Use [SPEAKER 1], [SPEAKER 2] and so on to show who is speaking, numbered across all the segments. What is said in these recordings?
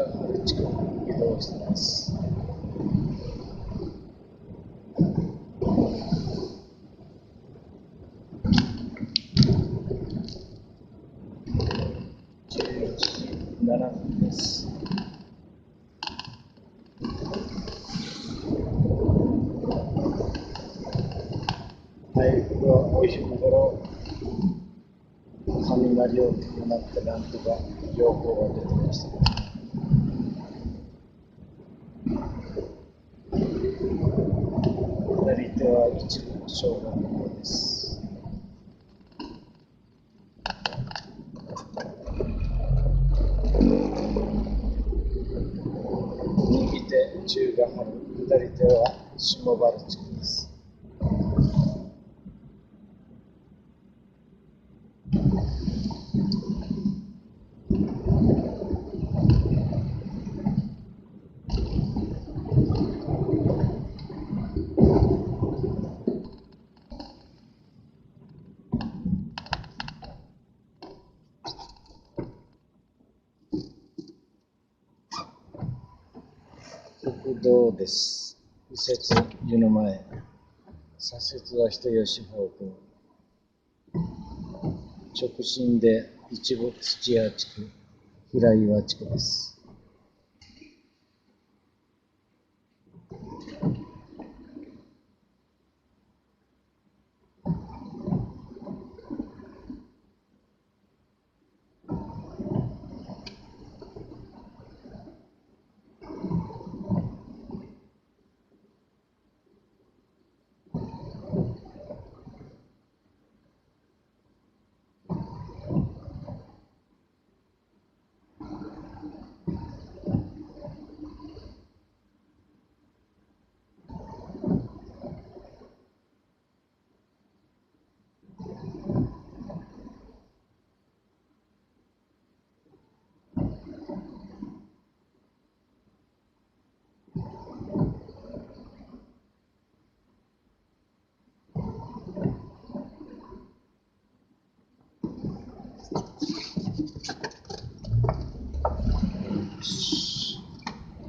[SPEAKER 1] がある地区に移動しています。14時7分です。大陸はお昼頃雷を伴ってなんとか情報が出てました。左手は一部小学校です。右手中ヶ原、左手は下原地区です。国道です。右折湯の前、左折は人吉方向、直進で一部土屋地区、平岩地区です。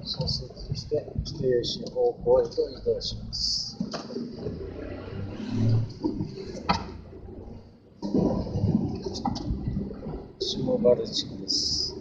[SPEAKER 1] 左折して人吉方向へと移動します。下原地区です。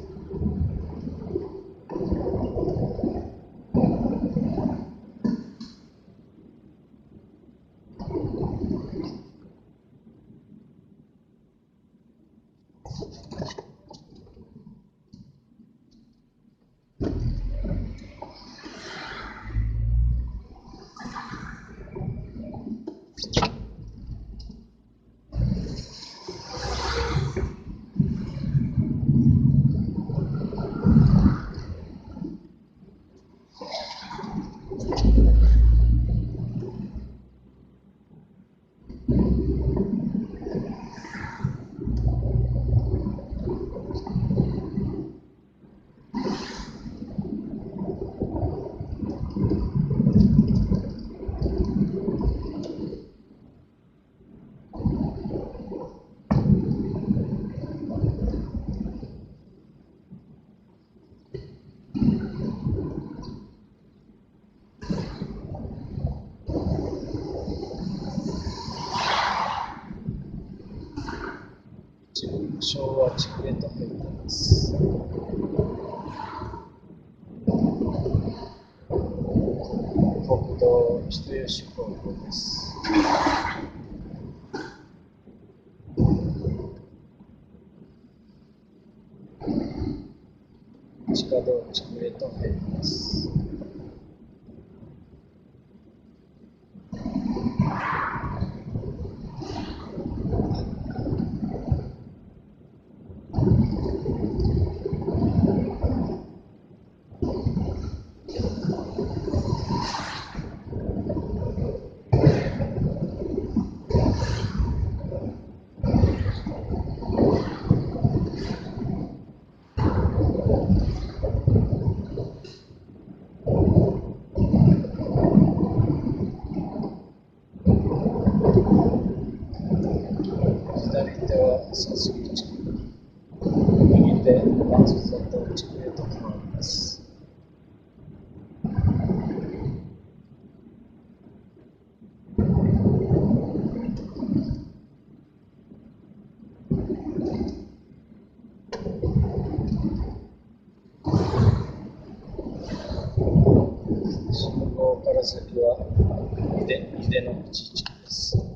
[SPEAKER 1] 昭和地区へと入っています。国道人吉方向です。地下道地区へと入ります。左手は佐杉地区、右手松里地区へと変わります。こから先は井出の口地区です。